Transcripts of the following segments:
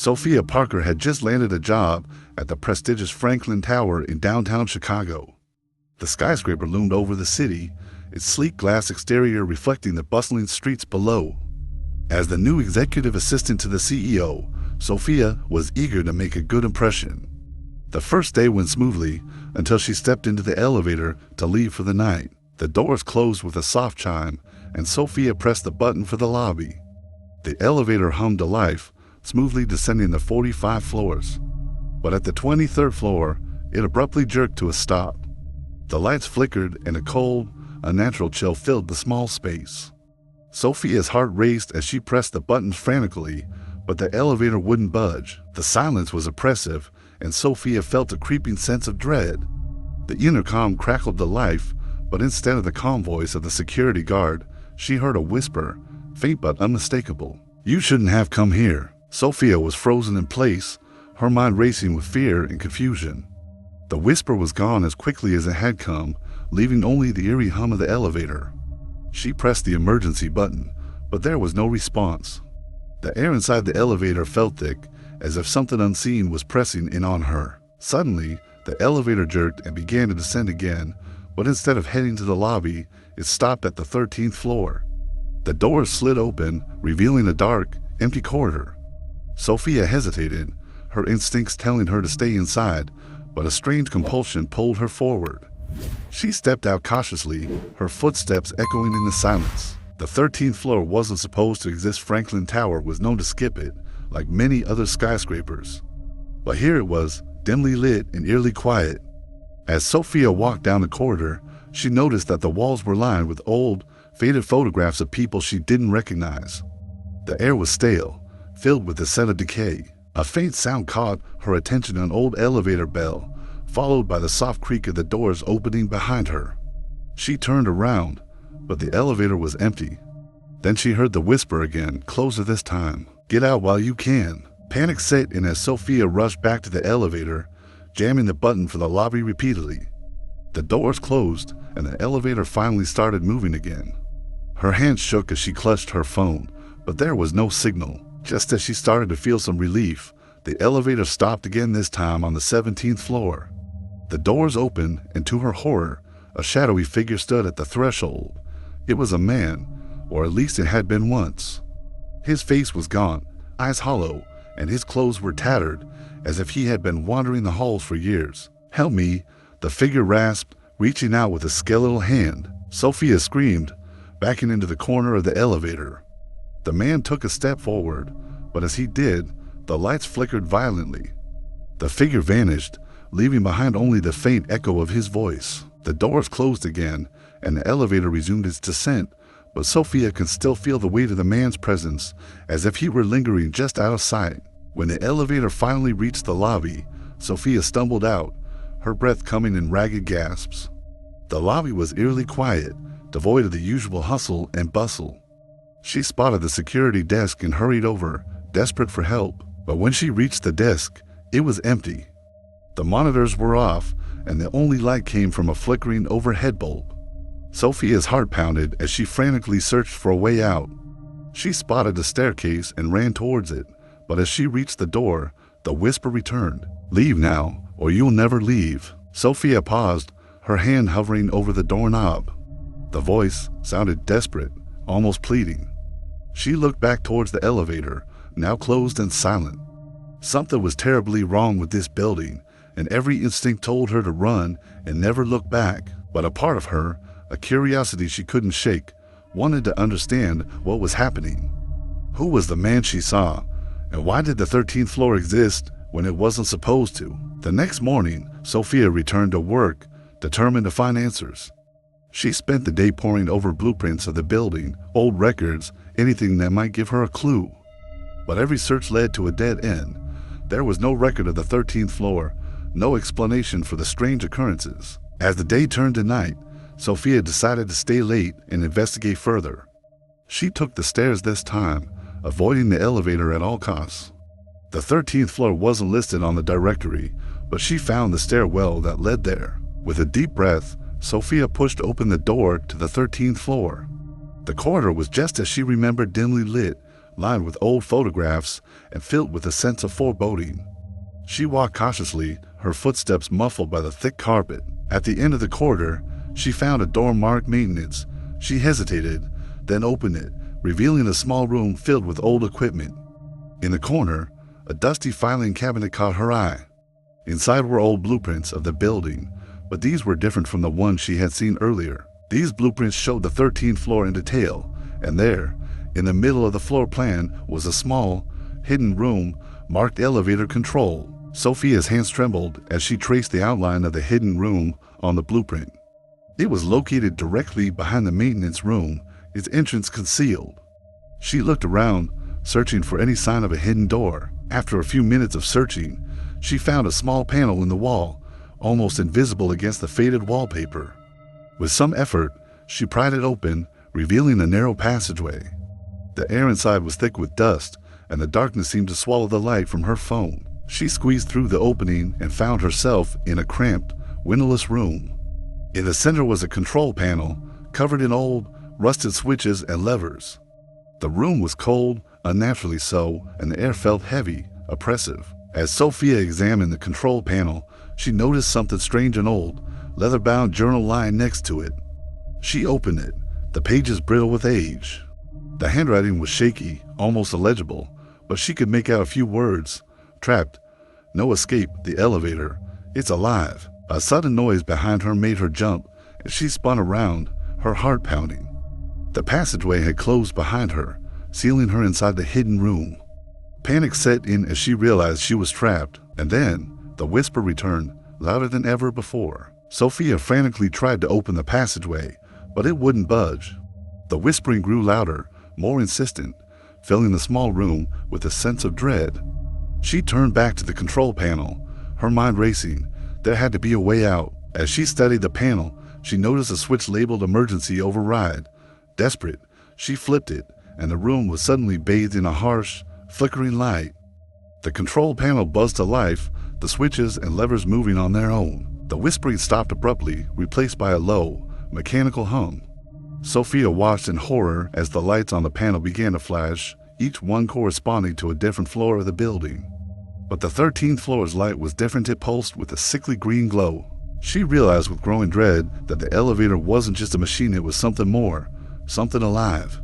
Sophia Parker had just landed a job at the prestigious Franklin Tower in downtown Chicago. The skyscraper loomed over the city, its sleek glass exterior reflecting the bustling streets below. As the new executive assistant to the CEO, Sophia was eager to make a good impression. The first day went smoothly until she stepped into the elevator to leave for the night. The doors closed with a soft chime, and Sophia pressed the button for the lobby. The elevator hummed to life, smoothly descending the 45 floors. But at the 23rd floor, it abruptly jerked to a stop. The lights flickered and a cold, unnatural chill filled the small space. Sophia's heart raced as she pressed the buttons frantically, but the elevator wouldn't budge. The silence was oppressive, and Sophia felt a creeping sense of dread. The intercom crackled to life, but instead of the calm voice of the security guard, she heard a whisper, faint but unmistakable. "You shouldn't have come here." Sophia was frozen in place, her mind racing with fear and confusion. The whisper was gone as quickly as it had come, leaving only the eerie hum of the elevator. She pressed the emergency button, but there was no response. The air inside the elevator felt thick, as if something unseen was pressing in on her. Suddenly, the elevator jerked and began to descend again, but instead of heading to the lobby, it stopped at the 13th floor. The doors slid open, revealing a dark, empty corridor. Sophia hesitated, her instincts telling her to stay inside, but a strange compulsion pulled her forward. She stepped out cautiously, her footsteps echoing in the silence. The 13th floor wasn't supposed to exist. Franklin Tower was known to skip it, like many other skyscrapers. But here it was, dimly lit and eerily quiet. As Sophia walked down the corridor, she noticed that the walls were lined with old, faded photographs of people she didn't recognize. The air was stale, filled with the scent of decay. A faint sound caught her attention, an old elevator bell, followed by the soft creak of the doors opening behind her. She turned around, but the elevator was empty. Then she heard the whisper again, closer this time. "Get out while you can." Panic set in as Sophia rushed back to the elevator, jamming the button for the lobby repeatedly. The doors closed, and the elevator finally started moving again. Her hands shook as she clutched her phone, but there was no signal. Just as she started to feel some relief, the elevator stopped again, this time on the 17th floor. The doors opened, and to her horror, a shadowy figure stood at the threshold. It was a man, or at least it had been once. His face was gaunt, eyes hollow, and his clothes were tattered, as if he had been wandering the halls for years. "Help me," the figure rasped, reaching out with a skeletal hand. Sophia screamed, backing into the corner of the elevator. The man took a step forward, but as he did, the lights flickered violently. The figure vanished, leaving behind only the faint echo of his voice. The doors closed again, and the elevator resumed its descent, but Sophia could still feel the weight of the man's presence, as if he were lingering just out of sight. When the elevator finally reached the lobby, Sophia stumbled out, her breath coming in ragged gasps. The lobby was eerily quiet, devoid of the usual hustle and bustle. She spotted the security desk and hurried over, desperate for help. But when she reached the desk, it was empty. The monitors were off, and the only light came from a flickering overhead bulb. Sophia's heart pounded as she frantically searched for a way out. She spotted a staircase and ran towards it, but as she reached the door, the whisper returned. "Leave now, or you'll never leave." Sophia paused, her hand hovering over the doorknob. The voice sounded desperate, almost pleading. She looked back towards the elevator, now closed and silent. Something was terribly wrong with this building, and every instinct told her to run and never look back. But a part of her, a curiosity she couldn't shake, wanted to understand what was happening. Who was the man she saw, and why did the 13th floor exist when it wasn't supposed to? The next morning, Sophia returned to work, determined to find answers. She spent the day poring over blueprints of the building, old records, anything that might give her a clue. But every search led to a dead end. There was no record of the 13th floor, no explanation for the strange occurrences. As the day turned to night, Sophia decided to stay late and investigate further. She took the stairs this time, avoiding the elevator at all costs. The 13th floor wasn't listed on the directory, but she found the stairwell that led there. With a deep breath, Sophia pushed open the door to the 13th floor. The corridor was just as she remembered, dimly lit, lined with old photographs and filled with a sense of foreboding. She walked cautiously, her footsteps muffled by the thick carpet. At the end of the corridor, she found a door marked maintenance. She hesitated, then opened it, revealing a small room filled with old equipment. In the corner, a dusty filing cabinet caught her eye. Inside were old blueprints of the building, but these were different from the ones she had seen earlier. These blueprints showed the 13th floor in detail, and there, in the middle of the floor plan, was a small, hidden room marked elevator control. Sophia's hands trembled as she traced the outline of the hidden room on the blueprint. It was located directly behind the maintenance room, its entrance concealed. She looked around, searching for any sign of a hidden door. After a few minutes of searching, she found a small panel in the wall, almost invisible against the faded wallpaper. With some effort, she pried it open, revealing a narrow passageway. The air inside was thick with dust, and the darkness seemed to swallow the light from her phone. She squeezed through the opening and found herself in a cramped, windowless room. In the center was a control panel, covered in old, rusted switches and levers. The room was cold, unnaturally so, and the air felt heavy, oppressive. As Sophia examined the control panel, she noticed something strange and old, leather-bound journal lying next to it. She opened it, the pages brittle with age. The handwriting was shaky, almost illegible, but she could make out a few words. Trapped. No escape. The elevator. It's alive. A sudden noise behind her made her jump, and she spun around, her heart pounding. The passageway had closed behind her, sealing her inside the hidden room. Panic set in as she realized she was trapped, and then the whisper returned, louder than ever before. Sophia frantically tried to open the passageway, but it wouldn't budge. The whispering grew louder, more insistent, filling the small room with a sense of dread. She turned back to the control panel, her mind racing. There had to be a way out. As she studied the panel, she noticed a switch labeled Emergency Override. Desperate, she flipped it, and the room was suddenly bathed in a harsh, flickering light. The control panel buzzed to life, the switches and levers moving on their own. The whispering stopped abruptly, replaced by a low, mechanical hum. Sophia watched in horror as the lights on the panel began to flash, each one corresponding to a different floor of the building. But the 13th floor's light was different. It pulsed with a sickly green glow. She realized with growing dread that the elevator wasn't just a machine, it was something more, something alive.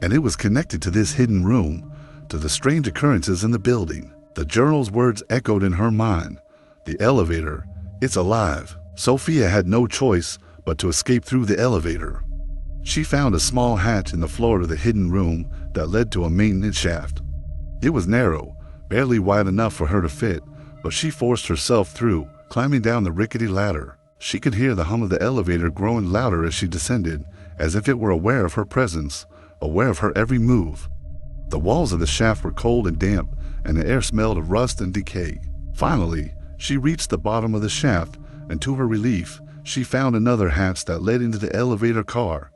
And it was connected to this hidden room, to the strange occurrences in the building. The journal's words echoed in her mind. The elevator, it's alive. Sophia had no choice but to escape through the elevator. She found a small hatch in the floor of the hidden room that led to a maintenance shaft. It was narrow, barely wide enough for her to fit, but she forced herself through, climbing down the rickety ladder. She could hear the hum of the elevator growing louder as she descended, as if it were aware of her presence, aware of her every move. The walls of the shaft were cold and damp, and the air smelled of rust and decay. Finally, she reached the bottom of the shaft, and to her relief, she found another hatch that led into the elevator car.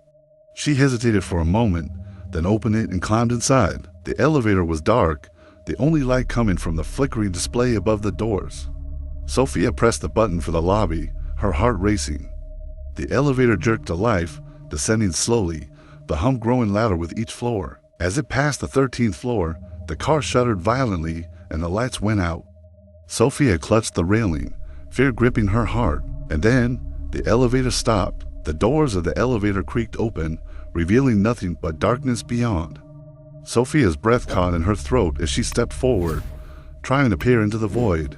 She hesitated for a moment, then opened it and climbed inside. The elevator was dark, the only light coming from the flickering display above the doors. Sophia pressed the button for the lobby, her heart racing. The elevator jerked to life, descending slowly, the hum growing louder with each floor. As it passed the 13th floor, the car shuddered violently and the lights went out. Sophia clutched the railing, fear gripping her heart, and then the elevator stopped. The doors of the elevator creaked open, revealing nothing but darkness beyond. Sophia's breath caught in her throat as she stepped forward, trying to peer into the void.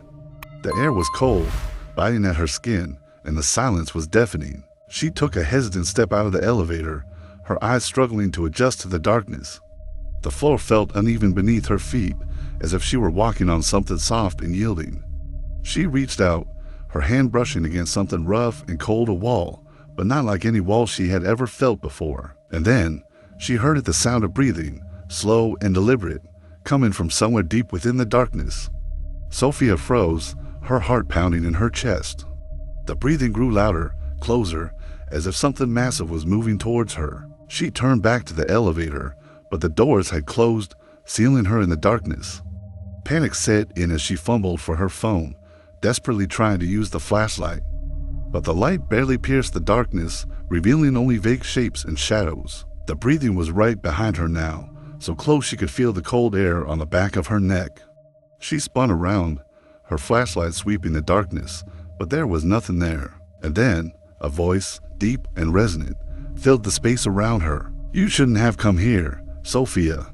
The air was cold, biting at her skin, and the silence was deafening. She took a hesitant step out of the elevator, her eyes struggling to adjust to the darkness. The floor felt uneven beneath her feet, as if she were walking on something soft and yielding. She reached out, her hand brushing against something rough and cold, a wall, but not like any wall she had ever felt before. And then she heard the sound of breathing, slow and deliberate, coming from somewhere deep within the darkness. Sophia froze, her heart pounding in her chest. The breathing grew louder, closer, as if something massive was moving towards her. She turned back to the elevator, but the doors had closed, sealing her in the darkness. Panic set in as she fumbled for her phone, desperately trying to use the flashlight. But the light barely pierced the darkness, revealing only vague shapes and shadows. The breathing was right behind her now, so close she could feel the cold air on the back of her neck. She spun around, her flashlight sweeping the darkness, but there was nothing there. And then, a voice, deep and resonant, filled the space around her. "You shouldn't have come here, Sophia.